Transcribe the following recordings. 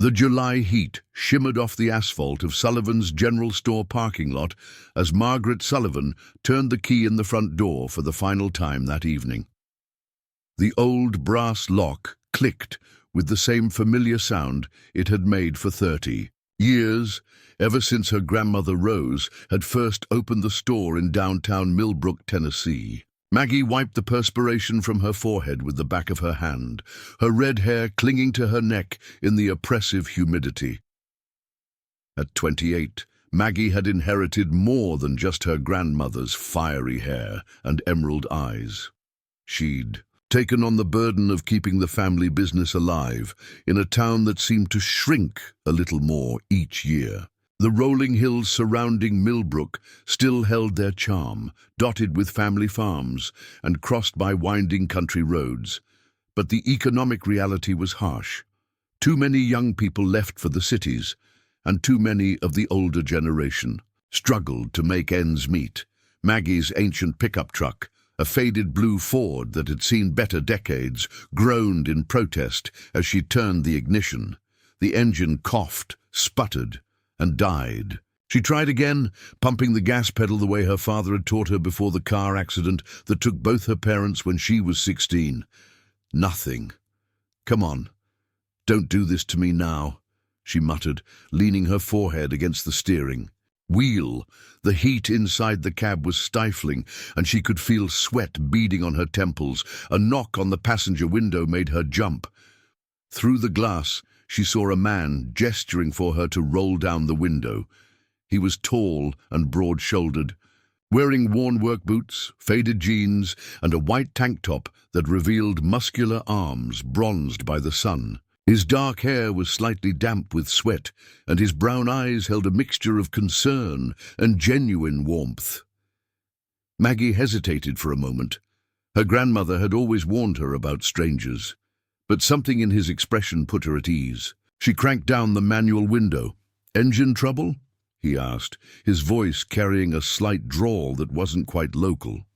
The July heat shimmered off the asphalt of Sullivan's general store parking lot as Margaret Sullivan turned the key in the front door for the final time that evening. The old brass lock clicked with the same familiar sound it had made for 30 years, ever since her grandmother Rose had first opened the store in downtown Millbrook, Tennessee. Maggie wiped the perspiration from her forehead with the back of her hand, her red hair clinging to her neck in the oppressive humidity. At 28, Maggie had inherited more than just her grandmother's fiery hair and emerald eyes. She'd taken on the burden of keeping the family business alive in a town that seemed to shrink a little more each year. The rolling hills surrounding Millbrook still held their charm, dotted with family farms and crossed by winding country roads. But the economic reality was harsh. Too many young people left for the cities, and too many of the older generation struggled to make ends meet. Maggie's ancient pickup truck, a faded blue Ford that had seen better decades, groaned in protest as she turned the ignition. The engine coughed, sputtered, and died. She tried again, pumping the gas pedal the way her father had taught her before the car accident that took both her parents when she was 16. Nothing. "Come on, don't do this to me now," she muttered, leaning her forehead against the steering wheel. The heat inside the cab was stifling, and she could feel sweat beading on her temples. A knock on the passenger window made her jump. Through the glass, she saw a man gesturing for her to roll down the window. He was tall and broad-shouldered, wearing worn work boots, faded jeans, and a white tank top that revealed muscular arms bronzed by the sun. His dark hair was slightly damp with sweat, and his brown eyes held a mixture of concern and genuine warmth. Maggie hesitated for a moment. Her grandmother had always warned her about strangers, but something in his expression put her at ease. She cranked down the manual window. "Engine trouble?" he asked, his voice carrying a slight drawl that wasn't quite local.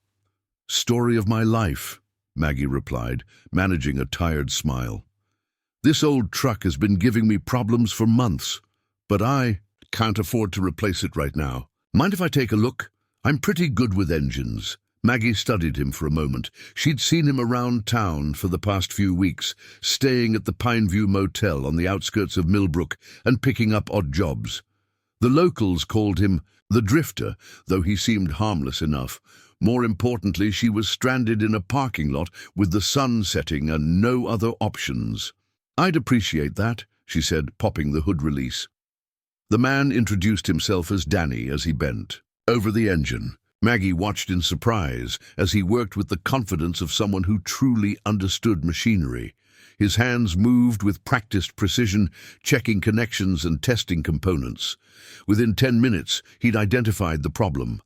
"Story of my life," Maggie replied, managing a tired smile. "This old truck has been giving me problems for months, but I can't afford to replace it right now. Mind if I take a look? I'm pretty good with engines." Maggie studied him for a moment. She'd seen him around town for the past few weeks, staying at the Pineview Motel on the outskirts of Millbrook and picking up odd jobs. The locals called him the Drifter, though he seemed harmless enough. More importantly, she was stranded in a parking lot with the sun setting and no other options. "I'd appreciate that," she said, popping the hood release. The man introduced himself as Danny as he bent over the engine. Maggie watched in surprise as he worked with the confidence of someone who truly understood machinery. His hands moved with practiced precision, checking connections and testing components. Within 10 minutes, he'd identified the problem: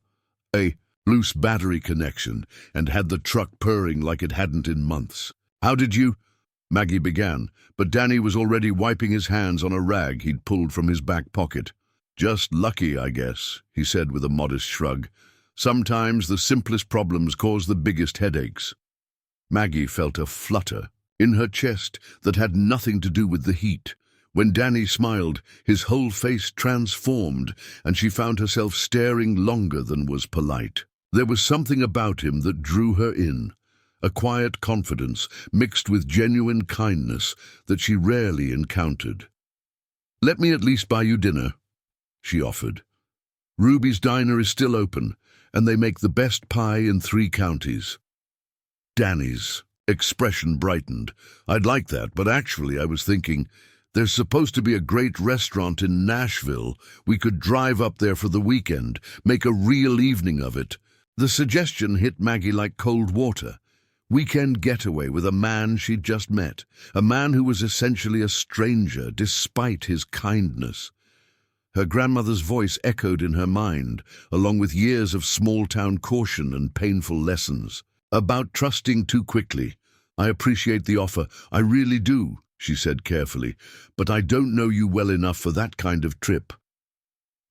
a loose battery connection, and had the truck purring like it hadn't in months. "How did you—" Maggie began, but Danny was already wiping his hands on a rag he'd pulled from his back pocket. "Just lucky, I guess," he said with a modest shrug. "Sometimes the simplest problems cause the biggest headaches." Maggie felt a flutter in her chest that had nothing to do with the heat. When Danny smiled, his whole face transformed, and she found herself staring longer than was polite. There was something about him that drew her in, a quiet confidence mixed with genuine kindness that she rarely encountered. "Let me at least buy you dinner," she offered. "Ruby's Diner is still open, and they make the best pie in 3 counties. Danny's expression brightened. "I'd like that, but actually I was thinking, there's supposed to be a great restaurant in Nashville. We could drive up there for the weekend, make a real evening of it." The suggestion hit Maggie like cold water. Weekend getaway with a man she'd just met, a man who was essentially a stranger despite his kindness. Her grandmother's voice echoed in her mind, along with years of small-town caution and painful lessons. "About trusting too quickly. I appreciate the offer, I really do," she said carefully, "but I don't know you well enough for that kind of trip."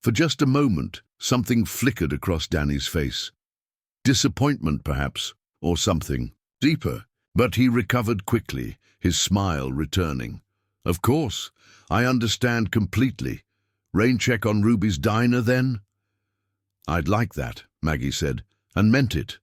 For just a moment, something flickered across Danny's face. Disappointment, perhaps, or something deeper. But he recovered quickly, his smile returning. Of course, I understand completely. Rain check on Ruby's diner, then? I'd like that, Maggie said, and meant it.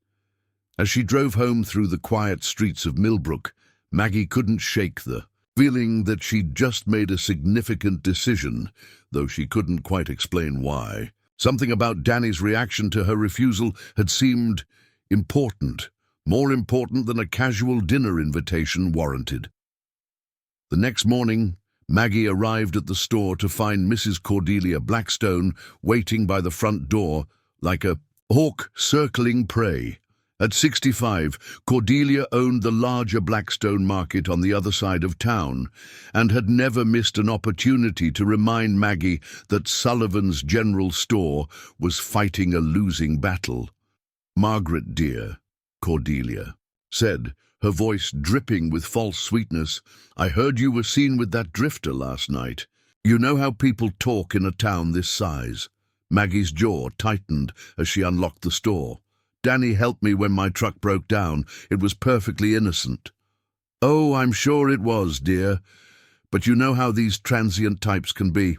As she drove home through the quiet streets of Millbrook, Maggie couldn't shake the feeling that she'd just made a significant decision, though she couldn't quite explain why. Something about Danny's reaction to her refusal had seemed important, more important than a casual dinner invitation warranted. The next morning, Maggie arrived at the store to find Mrs. Cordelia Blackstone waiting by the front door like a hawk circling prey. At 65, Cordelia owned the larger Blackstone market on the other side of town and had never missed an opportunity to remind Maggie that Sullivan's general store was fighting a losing battle. "Margaret, dear," Cordelia said, her voice dripping with false sweetness, "I heard you were seen with that drifter last night. You know how people talk in a town this size." Maggie's jaw tightened as she unlocked the store. "Danny helped me when my truck broke down. It was perfectly innocent." "Oh, I'm sure it was, dear. But you know how these transient types can be.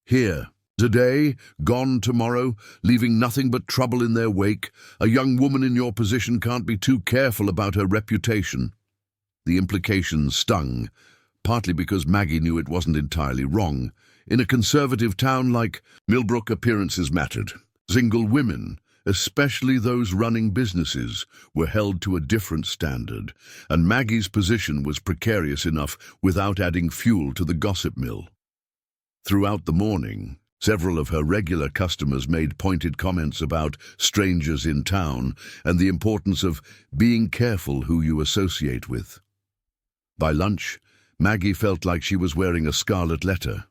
Here, today, gone tomorrow, leaving nothing but trouble in their wake. A young woman in your position can't be too careful about her reputation." The implications stung, partly because Maggie knew it wasn't entirely wrong. In a conservative town like Millbrook, appearances mattered. Single women, especially those running businesses, were held to a different standard, and Maggie's position was precarious enough without adding fuel to the gossip mill. Throughout the morning, several of her regular customers made pointed comments about strangers in town and the importance of being careful who you associate with. By lunch, Maggie felt like she was wearing a scarlet letter.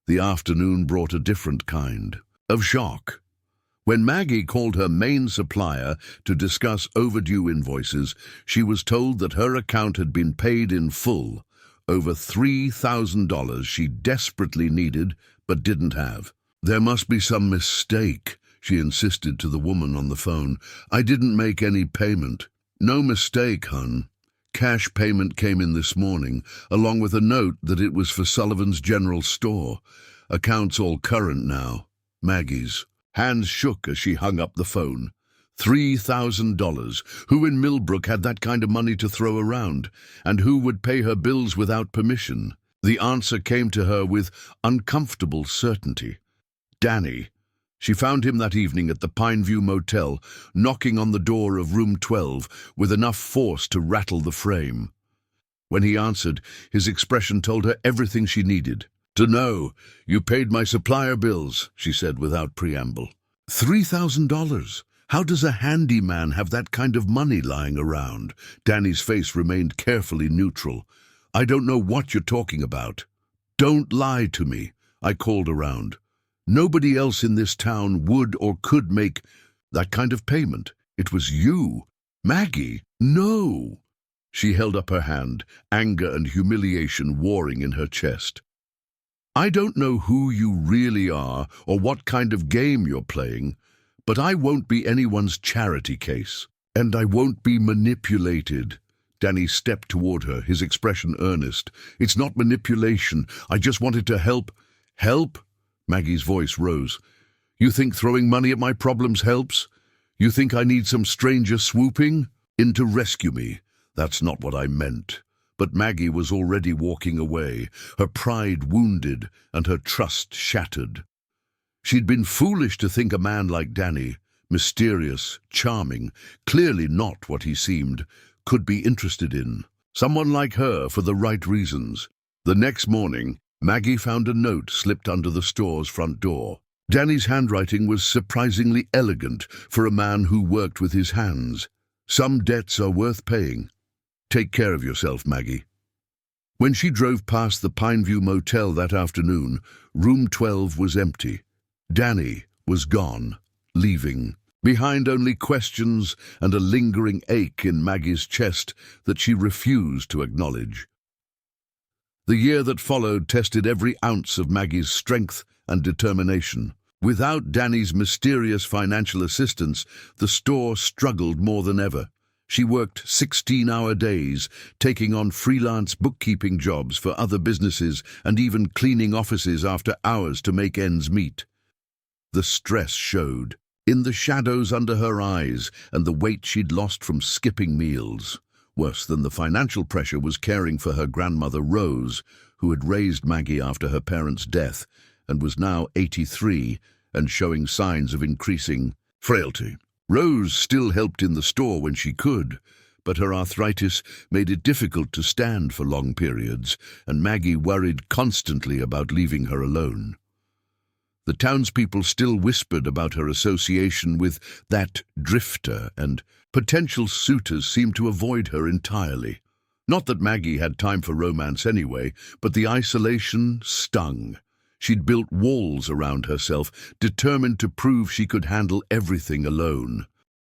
The afternoon brought a different kind of shock. When Maggie called her main supplier to discuss overdue invoices, she was told that her account had been paid in full, over $3,000 she desperately needed but didn't have. "There must be some mistake," she insisted to the woman on the phone. "I didn't make any payment." "No mistake, hun. Cash payment came in this morning, along with a note that it was for Sullivan's general store. Account's all current now." Maggie's hands shook as she hung up the phone. $3,000. Who in Millbrook had that kind of money to throw around? And who would pay her bills without permission? The answer came to her with uncomfortable certainty. Danny. She found him that evening at the Pineview Motel, knocking on the door of room 12 with enough force to rattle the frame. When he answered, his expression told her everything she needed to know. "You paid my supplier bills," she said without preamble. $3,000? How does a handyman have that kind of money lying around? Danny's face remained carefully neutral. "I don't know what you're talking about." "Don't lie to me," I called around. "Nobody else in this town would or could make that kind of payment. It was you." "Maggie, no!" She held up her hand, anger and humiliation warring in her chest. "I don't know who you really are or what kind of game you're playing, but I won't be anyone's charity case, and I won't be manipulated." Danny stepped toward her, his expression earnest. "It's not manipulation. I just wanted to help." "Help?" Maggie's voice rose. "You think throwing money at my problems helps? You think I need some stranger swooping in to rescue me? That's not what I meant." But Maggie was already walking away, her pride wounded and her trust shattered. She'd been foolish to think a man like Danny, mysterious, charming, clearly not what he seemed, could be interested in someone like her for the right reasons. The next morning, Maggie found a note slipped under the store's front door. Danny's handwriting was surprisingly elegant for a man who worked with his hands. "Some debts are worth paying. Take care of yourself, Maggie." When she drove past the Pineview Motel that afternoon, room 12 was empty. Danny was gone, leaving behind only questions and a lingering ache in Maggie's chest that she refused to acknowledge. The year that followed tested every ounce of Maggie's strength and determination. Without Danny's mysterious financial assistance, the store struggled more than ever. She worked 16-hour days, taking on freelance bookkeeping jobs for other businesses and even cleaning offices after hours to make ends meet. The stress showed in the shadows under her eyes and the weight she'd lost from skipping meals. Worse than the financial pressure was caring for her grandmother Rose, who had raised Maggie after her parents' death and was now 83 and showing signs of increasing frailty. Rose still helped in the store when she could, but her arthritis made it difficult to stand for long periods, and Maggie worried constantly about leaving her alone. The townspeople still whispered about her association with that drifter, and potential suitors seemed to avoid her entirely. Not that Maggie had time for romance anyway, but the isolation stung. She'd built walls around herself, determined to prove she could handle everything alone.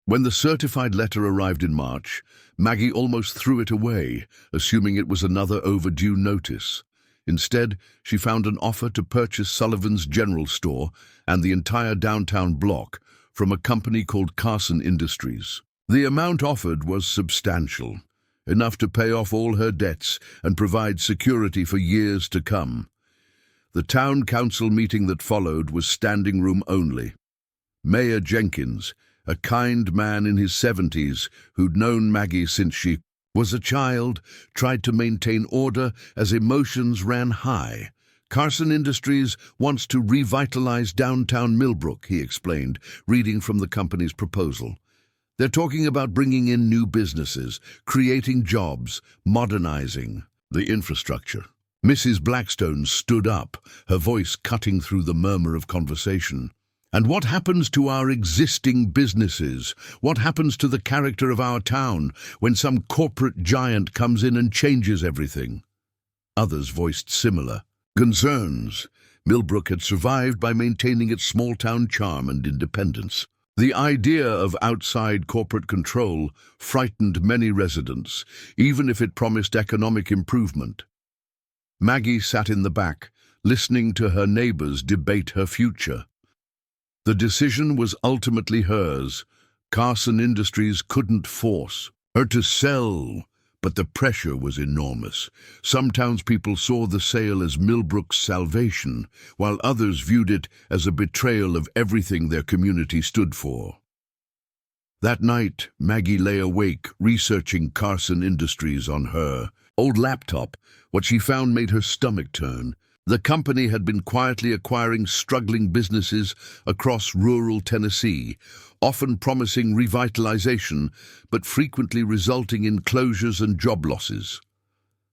When the certified letter arrived in March, Maggie almost threw it away, assuming it was another overdue notice. Instead, she found an offer to purchase Sullivan's general store and the entire downtown block from a company called Carson Industries. The amount offered was substantial, enough to pay off all her debts and provide security for years to come. The town council meeting that followed was standing room only. Mayor Jenkins, a kind man in his 70s who'd known Maggie since she was a child, tried to maintain order as emotions ran high. Carson Industries wants to revitalize downtown Millbrook, he explained, reading from the company's proposal. They're talking about bringing in new businesses, creating jobs, modernizing the infrastructure. Mrs. Blackstone stood up, her voice cutting through the murmur of conversation. And what happens to our existing businesses? What happens to the character of our town when some corporate giant comes in and changes everything? Others voiced similar concerns. Millbrook had survived by maintaining its small-town charm and independence. The idea of outside corporate control frightened many residents, even if it promised economic improvement. Maggie sat in the back, listening to her neighbors debate her future. The decision was ultimately hers. Carson Industries couldn't force her to sell, but the pressure was enormous. Some townspeople saw the sale as Millbrook's salvation, while others viewed it as a betrayal of everything their community stood for. That night, Maggie lay awake, researching Carson Industries on her old laptop. What she found made her stomach turn. The company had been quietly acquiring struggling businesses across rural Tennessee, often promising revitalization, but frequently resulting in closures and job losses.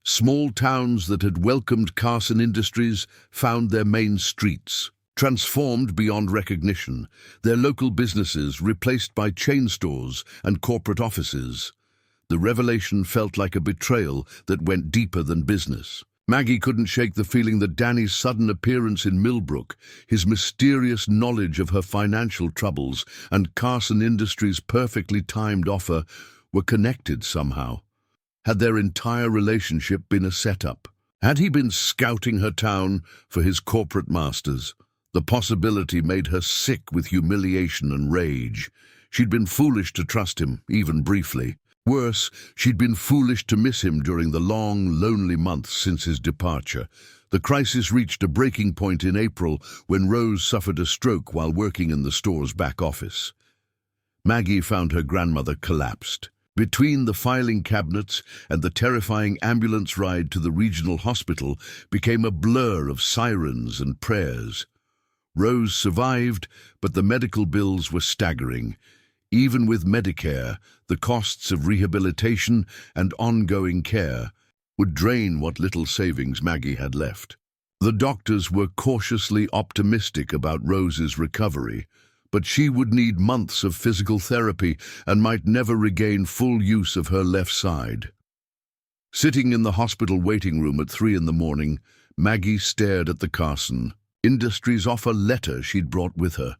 Small towns that had welcomed Carson Industries found their main streets transformed beyond recognition, their local businesses replaced by chain stores and corporate offices. The revelation felt like a betrayal that went deeper than business. Maggie couldn't shake the feeling that Danny's sudden appearance in Millbrook, his mysterious knowledge of her financial troubles, and Carson Industries' perfectly timed offer were connected somehow. Had their entire relationship been a setup? Had he been scouting her town for his corporate masters? The possibility made her sick with humiliation and rage. She'd been foolish to trust him, even briefly. Worse, she'd been foolish to miss him during the long, lonely months since his departure. The crisis reached a breaking point in April when Rose suffered a stroke while working in the store's back office. Maggie found her grandmother collapsed. Between the filing cabinets and the terrifying ambulance ride to the regional hospital became a blur of sirens and prayers. Rose survived, but the medical bills were staggering. Even with Medicare, the costs of rehabilitation and ongoing care would drain what little savings Maggie had left. The doctors were cautiously optimistic about Rose's recovery, but she would need months of physical therapy and might never regain full use of her left side. Sitting in the hospital waiting room at 3 a.m, Maggie stared at the Carson Industries offer letter she'd brought with her.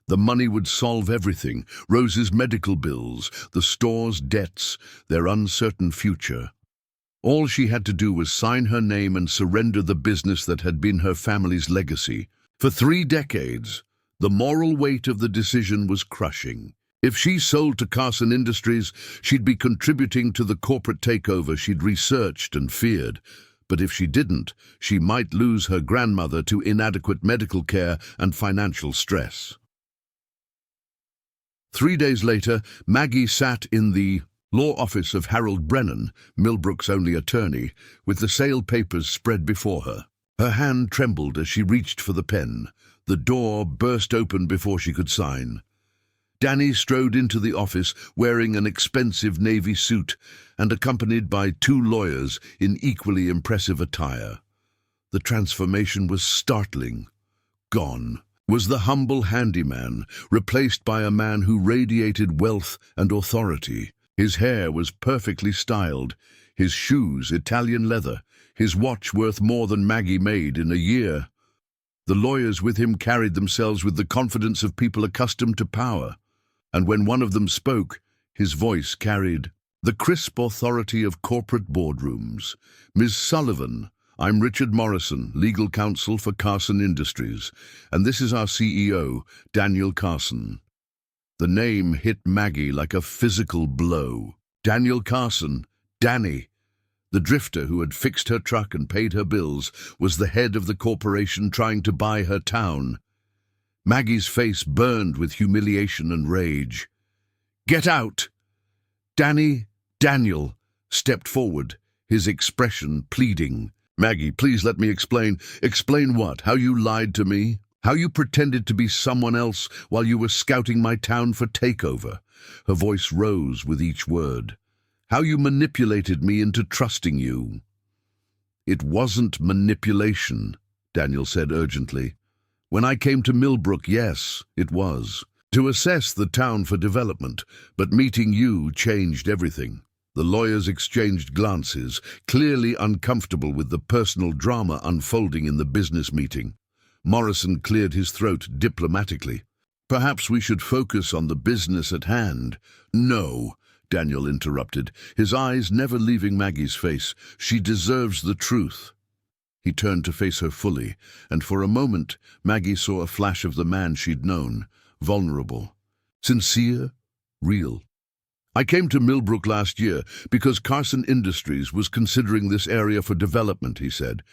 The money would solve everything: Rose's medical bills, the store's debts, their uncertain future. All she had to do was sign her name and surrender the business that had been her family's legacy. For 3 decades, the moral weight of the decision was crushing. If she sold to Carson Industries, she'd be contributing to the corporate takeover she'd researched and feared. But if she didn't, she might lose her grandmother to inadequate medical care and financial stress. 3 days later, Maggie sat in the law office of Harold Brennan, Millbrook's only attorney, with the sale papers spread before her. Her hand trembled as she reached for the pen. The door burst open before she could sign. Danny strode into the office wearing an expensive navy suit and accompanied by 2 lawyers in equally impressive attire. The transformation was startling. Gone was the humble handyman, replaced by a man who radiated wealth and authority. His hair was perfectly styled, his shoes Italian leather, his watch worth more than Maggie made in a year. The lawyers with him carried themselves with the confidence of people accustomed to power, and when one of them spoke, his voice carried the crisp authority of corporate boardrooms. "Ms. Sullivan, I'm Richard Morrison, legal counsel for Carson Industries, and this is our CEO, Daniel Carson." The name hit Maggie like a physical blow. Daniel Carson, Danny, the drifter who had fixed her truck and paid her bills, was the head of the corporation trying to buy her town. Maggie's face burned with humiliation and rage. "Get out!" Daniel stepped forward, his expression pleading. "Maggie, please let me explain." "Explain what? How you lied to me? How you pretended to be someone else while you were scouting my town for takeover?" Her voice rose with each word. "How you manipulated me into trusting you." "It wasn't manipulation," Daniel said urgently. "When I came to Millbrook, yes, it was. To assess the town for development, but meeting you changed everything." The lawyers exchanged glances, clearly uncomfortable with the personal drama unfolding in the business meeting. Morrison cleared his throat diplomatically. "Perhaps we should focus on the business at hand." "No," Daniel interrupted, his eyes never leaving Maggie's face. "She deserves the truth." He turned to face her fully, and for a moment Maggie saw a flash of the man she'd known, vulnerable, sincere, real. "I came to Millbrook last year because Carson Industries was considering this area for development," he said.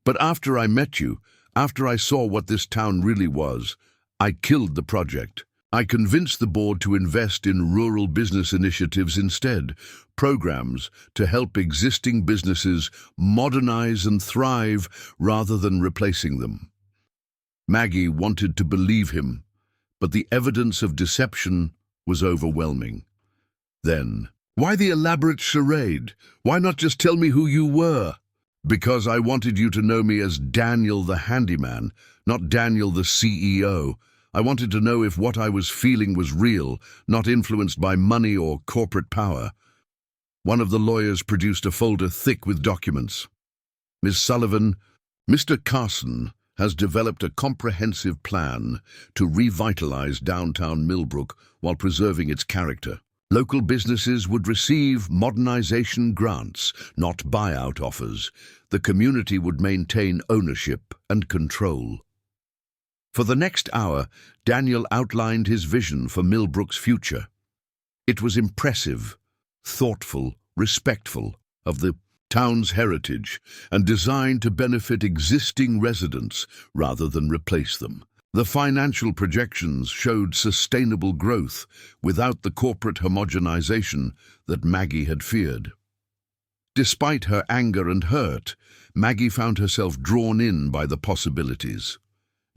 "But after I met you, after I saw what this town really was, I killed the project. I convinced the board to invest in rural business initiatives instead, programs to help existing businesses modernize and thrive rather than replacing them." Maggie wanted to believe him, but the evidence of deception was overwhelming. Then, "Why the elaborate charade? Why not just tell me who you were?" "Because I wanted you to know me as Daniel the handyman, not Daniel the CEO. I wanted to know if what I was feeling was real, not influenced by money or corporate power." One of the lawyers produced a folder thick with documents. "Ms. Sullivan, Mr. Carson has developed a comprehensive plan to revitalize downtown Millbrook while preserving its character. Local businesses would receive modernization grants, not buyout offers. The community would maintain ownership and control." For the next hour, Daniel outlined his vision for Millbrook's future. It was impressive, thoughtful, respectful of the town's heritage, and designed to benefit existing residents rather than replace them. The financial projections showed sustainable growth without the corporate homogenization that Maggie had feared. Despite her anger and hurt, Maggie found herself drawn in by the possibilities.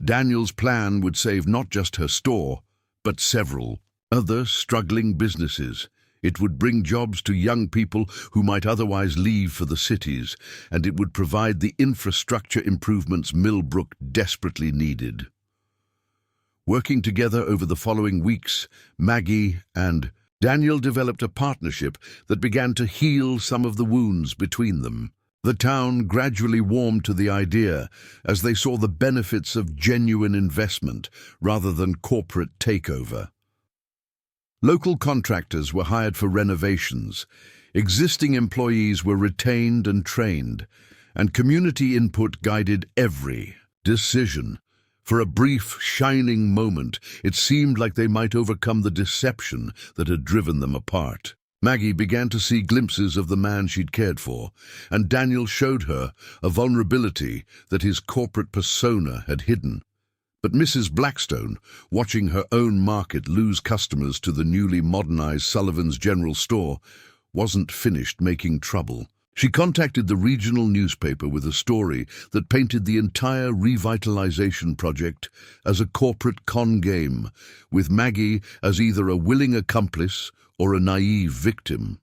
Daniel's plan would save not just her store, but several other struggling businesses. It would bring jobs to young people who might otherwise leave for the cities, and it would provide the infrastructure improvements Millbrook desperately needed. Working together over the following weeks, Maggie and Daniel developed a partnership that began to heal some of the wounds between them. The town gradually warmed to the idea as they saw the benefits of genuine investment rather than corporate takeover. Local contractors were hired for renovations, existing employees were retained and trained, and community input guided every decision. For a brief, shining moment, it seemed like they might overcome the deception that had driven them apart. Maggie began to see glimpses of the man she'd cared for, and Daniel showed her a vulnerability that his corporate persona had hidden. But Mrs. Blackstone, watching her own market lose customers to the newly modernized Sullivan's General Store, wasn't finished making trouble. She contacted the regional newspaper with a story that painted the entire revitalization project as a corporate con game, with Maggie as either a willing accomplice or a naive victim.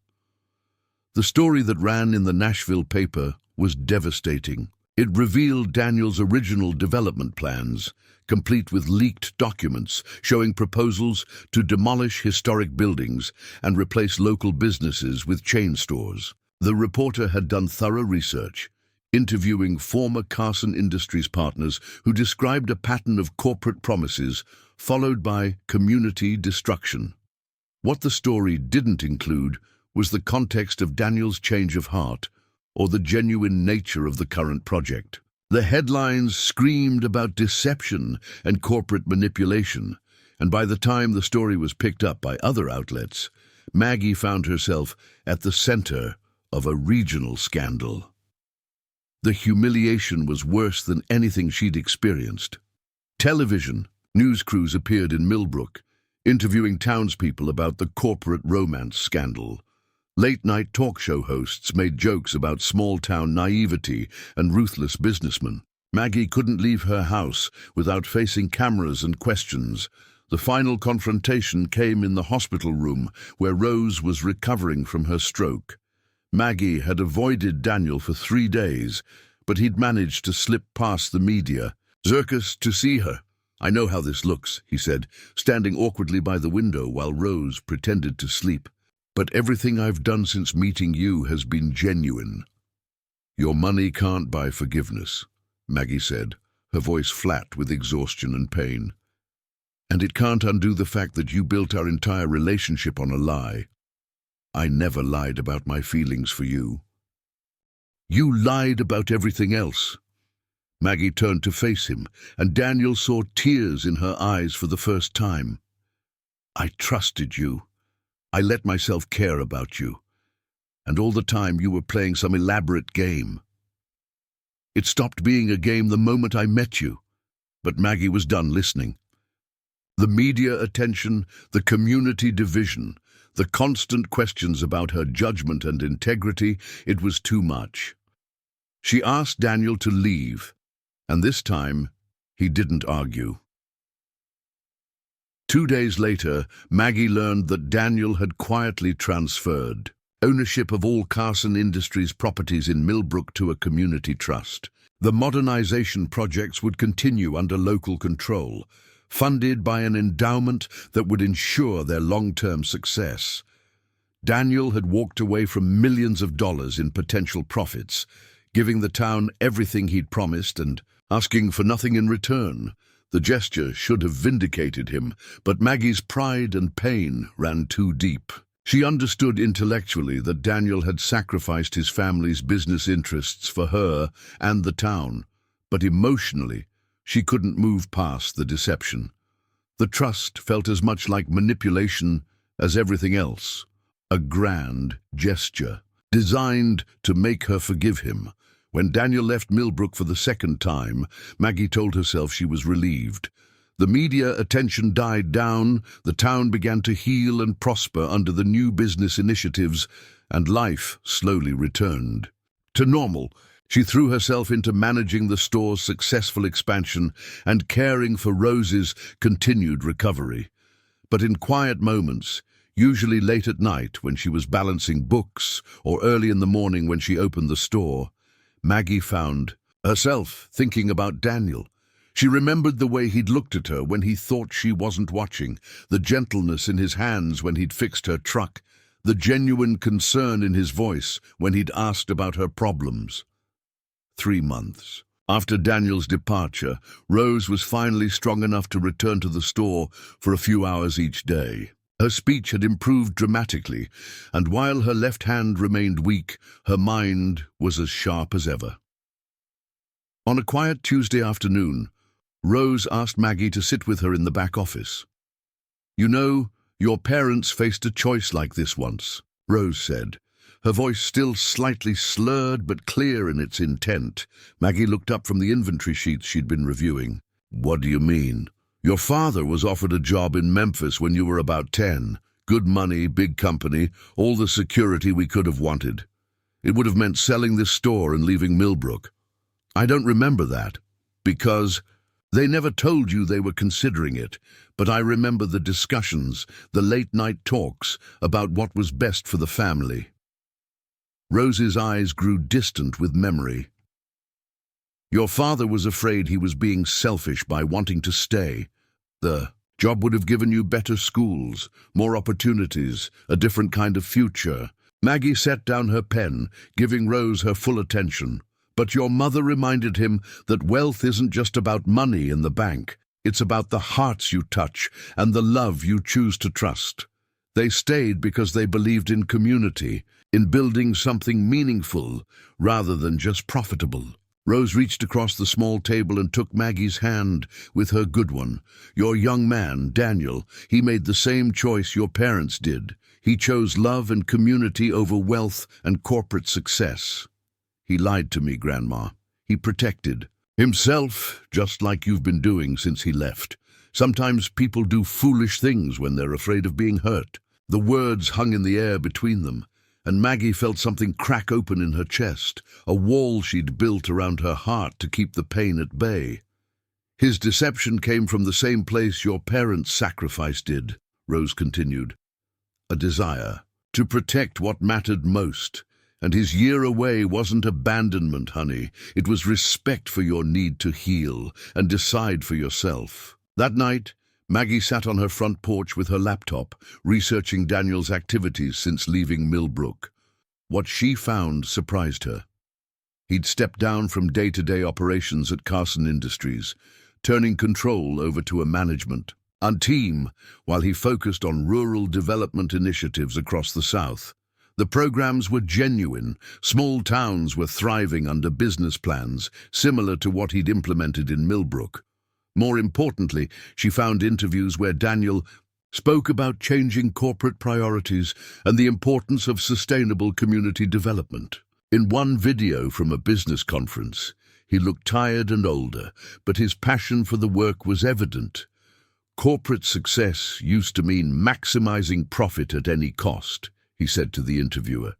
The story that ran in the Nashville paper was devastating. It revealed Daniel's original development plans, complete with leaked documents showing proposals to demolish historic buildings and replace local businesses with chain stores. The reporter had done thorough research, interviewing former Carson Industries partners who described a pattern of corporate promises followed by community destruction. What the story didn't include was the context of Daniel's change of heart or the genuine nature of the current project. The headlines screamed about deception and corporate manipulation, and by the time the story was picked up by other outlets, Maggie found herself at the center of a regional scandal. The humiliation was worse than anything she'd experienced. Television news crews appeared in Millbrook, interviewing townspeople about the corporate romance scandal. Late-night talk show hosts made jokes about small-town naivety and ruthless businessmen. Maggie couldn't leave her house without facing cameras and questions. The final confrontation came in the hospital room where Rose was recovering from her stroke. Maggie had avoided Daniel for 3 days, but he'd managed to slip past the media. "Circus to see her. I know how this looks," he said, standing awkwardly by the window while Rose pretended to sleep. "But everything I've done since meeting you has been genuine." "Your money can't buy forgiveness," Maggie said, her voice flat with exhaustion and pain. "And it can't undo the fact that you built our entire relationship on a lie. I never lied about my feelings for you." "You lied about everything else." Maggie turned to face him, and Daniel saw tears in her eyes for the first time. "I trusted you. I let myself care about you. And all the time you were playing some elaborate game. It stopped being a game the moment I met you." But Maggie was done listening. The media attention, the community division, the constant questions about her judgment and integrity, it was too much. She asked Daniel to leave, and this time he didn't argue. 2 days later, Maggie learned that Daniel had quietly transferred ownership of all Carson Industries properties in Millbrook to a community trust. The modernization projects would continue under local control, funded by an endowment that would ensure their long-term success. Daniel had walked away from millions of dollars in potential profits, giving the town everything he'd promised and asking for nothing in return. The gesture should have vindicated him, but Maggie's pride and pain ran too deep. She understood intellectually that Daniel had sacrificed his family's business interests for her and the town, but emotionally, she couldn't move past the deception. The trust felt as much like manipulation as everything else, a grand gesture, designed to make her forgive him. When Daniel left Millbrook for the second time, Maggie told herself she was relieved. The media attention died down, the town began to heal and prosper under the new business initiatives, and life slowly returned to normal. She threw herself into managing the store's successful expansion and caring for Rose's continued recovery. But in quiet moments, usually late at night when she was balancing books or early in the morning when she opened the store, Maggie found herself thinking about Daniel. She remembered the way he'd looked at her when he thought she wasn't watching, the gentleness in his hands when he'd fixed her truck, the genuine concern in his voice when he'd asked about her problems. 3 months. After Daniel's departure, Rose was finally strong enough to return to the store for a few hours each day. Her speech had improved dramatically, and while her left hand remained weak, her mind was as sharp as ever. On a quiet Tuesday afternoon, Rose asked Maggie to sit with her in the back office. "You know, your parents faced a choice like this once," Rose said, her voice still slightly slurred but clear in its intent. Maggie looked up from the inventory sheets she'd been reviewing. "What do you mean?" "Your father was offered a job in Memphis when you were about 10. Good money, big company, all the security we could have wanted. It would have meant selling this store and leaving Millbrook." "I don't remember that, because they never told you they were considering it, but I remember the discussions, the late-night talks about what was best for the family." Rose's eyes grew distant with memory. "Your father was afraid he was being selfish by wanting to stay. The job would have given you better schools, more opportunities, a different kind of future." Maggie set down her pen, giving Rose her full attention. "But your mother reminded him that wealth isn't just about money in the bank. It's about the hearts you touch and the love you choose to trust." They stayed because they believed in community, in building something meaningful rather than just profitable. Rose reached across the small table and took Maggie's hand with her good one. "Your young man, Daniel, he made the same choice your parents did. He chose love and community over wealth and corporate success. He lied to me, Grandma. He protected himself, just like you've been doing since he left. Sometimes people do foolish things when they're afraid of being hurt." The words hung in the air between them, and Maggie felt something crack open in her chest, a wall she'd built around her heart to keep the pain at bay. "His deception came from the same place your parents' sacrifice did," Rose continued. "A desire to protect what mattered most. And his year away wasn't abandonment, honey. It was respect for your need to heal and decide for yourself." That night, Maggie sat on her front porch with her laptop, researching Daniel's activities since leaving Millbrook. What she found surprised her. He'd stepped down from day-to-day operations at Carson Industries, turning control over to a management team while he focused on rural development initiatives across the South. The programs were genuine. Small towns were thriving under business plans similar to what he'd implemented in Millbrook. More importantly, she found interviews where Daniel spoke about changing corporate priorities and the importance of sustainable community development. In one video from a business conference, he looked tired and older, but his passion for the work was evident. "Corporate success used to mean maximizing profit at any cost," he said to the interviewer.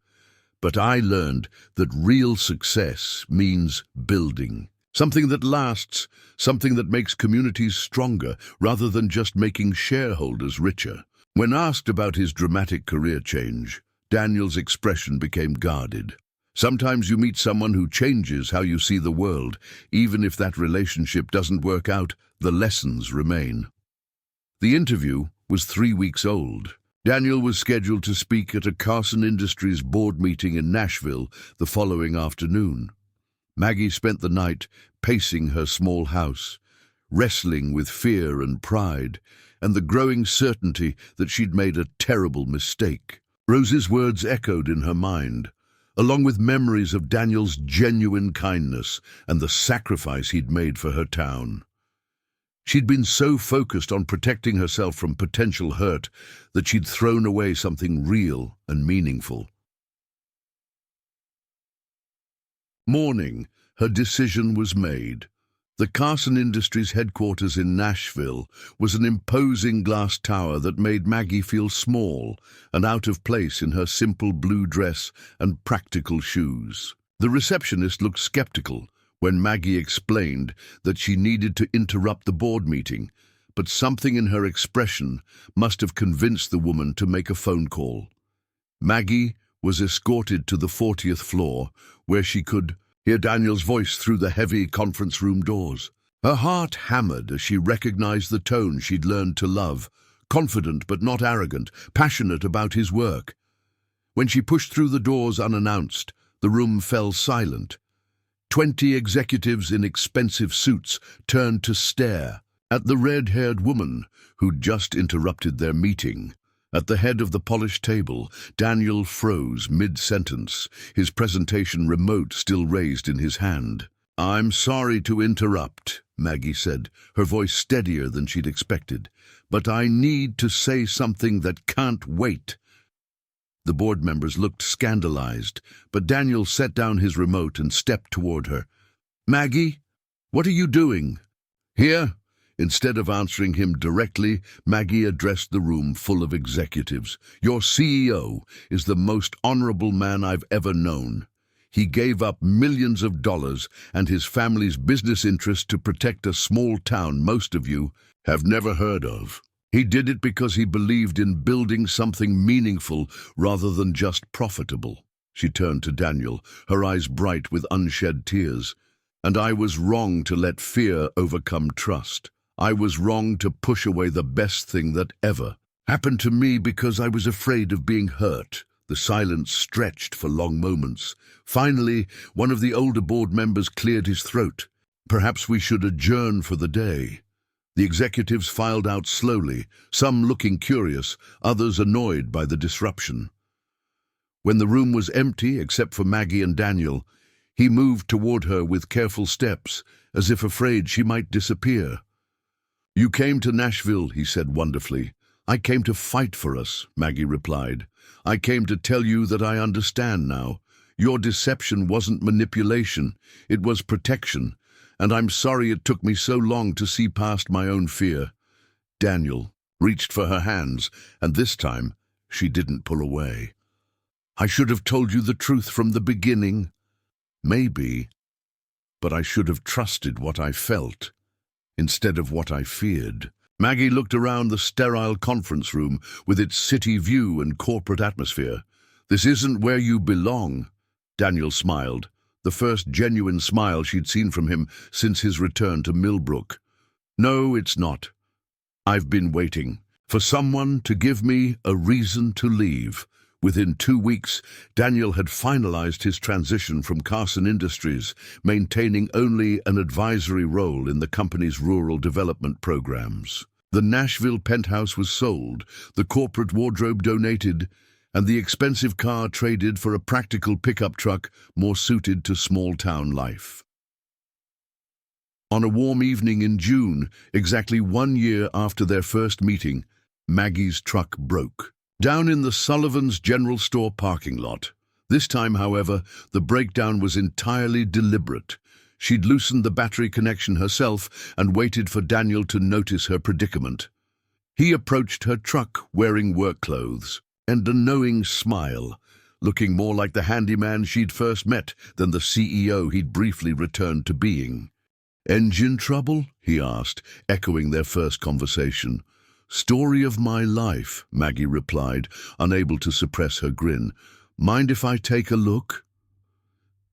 "But I learned that real success means building. Something that lasts, something that makes communities stronger rather than just making shareholders richer." When asked about his dramatic career change, Daniel's expression became guarded. "Sometimes you meet someone who changes how you see the world. Even if that relationship doesn't work out, the lessons remain." The interview was 3 weeks old. Daniel was scheduled to speak at a Carson Industries board meeting in Nashville the following afternoon. Maggie spent the night pacing her small house, wrestling with fear and pride, and the growing certainty that she'd made a terrible mistake. Rose's words echoed in her mind, along with memories of Daniel's genuine kindness and the sacrifice he'd made for her town. She'd been so focused on protecting herself from potential hurt that she'd thrown away something real and meaningful. Morning, her decision was made. The Carson Industries headquarters in Nashville was an imposing glass tower that made Maggie feel small and out of place in her simple blue dress and practical shoes. The receptionist looked skeptical when Maggie explained that she needed to interrupt the board meeting, but something in her expression must have convinced the woman to make a phone call. Maggie was escorted to the 40th floor, where she could hear Daniel's voice through the heavy conference room doors. Her heart hammered as she recognized the tone she'd learned to love, confident but not arrogant, passionate about his work. When she pushed through the doors unannounced, the room fell silent. 20 executives in expensive suits turned to stare at the red-haired woman who'd just interrupted their meeting. At the head of the polished table, Daniel froze mid-sentence, his presentation remote still raised in his hand. "I'm sorry to interrupt, Maggie said, her voice steadier than she'd expected. "But I need to say something that can't wait." The board members looked scandalized, but Daniel set down his remote and stepped toward her. "Maggie, what are you doing?" "Here?" Instead of answering him directly, Maggie addressed the room full of executives. "Your CEO is the most honorable man I've ever known. He gave up millions of dollars and his family's business interest to protect a small town most of you have never heard of. He did it because he believed in building something meaningful rather than just profitable." She turned to Daniel, her eyes bright with unshed tears. "And I was wrong to let fear overcome trust. I was wrong to push away the best thing that ever happened to me because I was afraid of being hurt." The silence stretched for long moments. Finally, one of the older board members cleared his throat. "Perhaps we should adjourn for the day." The executives filed out slowly, some looking curious, others annoyed by the disruption. When the room was empty, except for Maggie and Daniel, he moved toward her with careful steps, as if afraid she might disappear. "You came to Nashville," he said wonderfully. "I came to fight for us," Maggie replied. "I came to tell you that I understand now. Your deception wasn't manipulation, it was protection, and I'm sorry it took me so long to see past my own fear." Daniel reached for her hands, and this time she didn't pull away. "I should have told you the truth from the beginning." "Maybe, but I should have trusted what I felt instead of what I feared." Maggie looked around the sterile conference room with its city view and corporate atmosphere. "This isn't where you belong." Daniel smiled, the first genuine smile she'd seen from him since his return to Millbrook. "No, it's not. I've been waiting for someone to give me a reason to leave." Within 2 weeks, Daniel had finalized his transition from Carson Industries, maintaining only an advisory role in the company's rural development programs. The Nashville penthouse was sold, the corporate wardrobe donated, and the expensive car traded for a practical pickup truck more suited to small-town life. On a warm evening in June, exactly 1 year after their first meeting, Maggie's truck broke down in the Sullivan's general store parking lot. This time, however, the breakdown was entirely deliberate. She'd loosened the battery connection herself and waited for Daniel to notice her predicament. He approached her truck wearing work clothes and a knowing smile, looking more like the handyman she'd first met than the CEO he'd briefly returned to being. "Engine trouble?" he asked, echoing their first conversation. "Story of my life," Maggie replied, unable to suppress her grin. "Mind if I take a look?"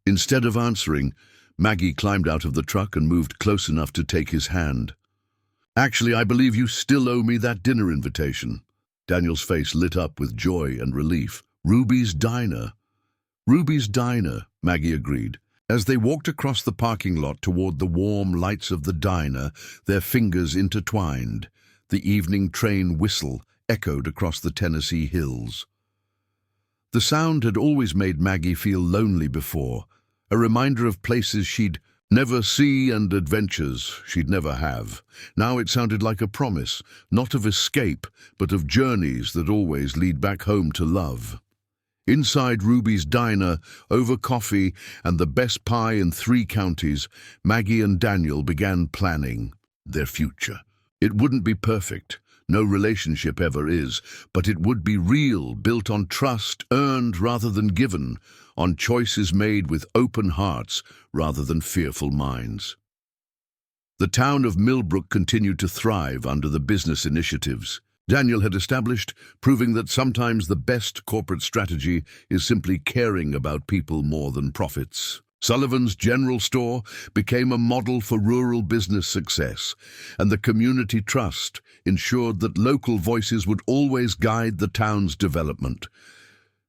Instead of answering, Maggie climbed out of the truck and moved close enough to take his hand. "Actually, I believe you still owe me that dinner invitation." Daniel's face lit up with joy and relief. "Ruby's Diner." "Ruby's Diner," Maggie agreed. As they walked across the parking lot toward the warm lights of the diner, their fingers intertwined. The evening train whistle echoed across the Tennessee hills. The sound had always made Maggie feel lonely before, a reminder of places she'd never see and adventures she'd never have. Now it sounded like a promise, not of escape, but of journeys that always lead back home to love. Inside Ruby's Diner, over coffee and the best pie in 3 counties, Maggie and Daniel began planning their future. It wouldn't be perfect. No relationship ever is, but it would be real, built on trust, earned rather than given, on choices made with open hearts rather than fearful minds. The town of Millbrook continued to thrive under the business initiatives Daniel had established, proving that sometimes the best corporate strategy is simply caring about people more than profits. Sullivan's General Store became a model for rural business success, and the community trust ensured that local voices would always guide the town's development.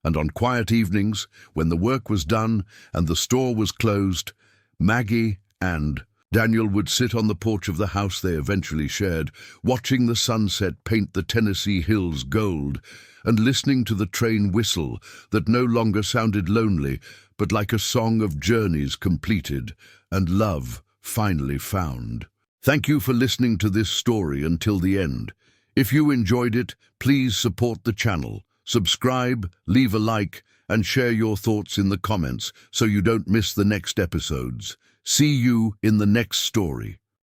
And on quiet evenings, when the work was done and the store was closed, Maggie and Daniel would sit on the porch of the house they eventually shared, watching the sunset paint the Tennessee hills gold, and listening to the train whistle that no longer sounded lonely, but like a song of journeys completed and love finally found. Thank you for listening to this story until the end. If you enjoyed it, please support the channel, subscribe, leave a like, and share your thoughts in the comments so you don't miss the next episodes. See you in the next story.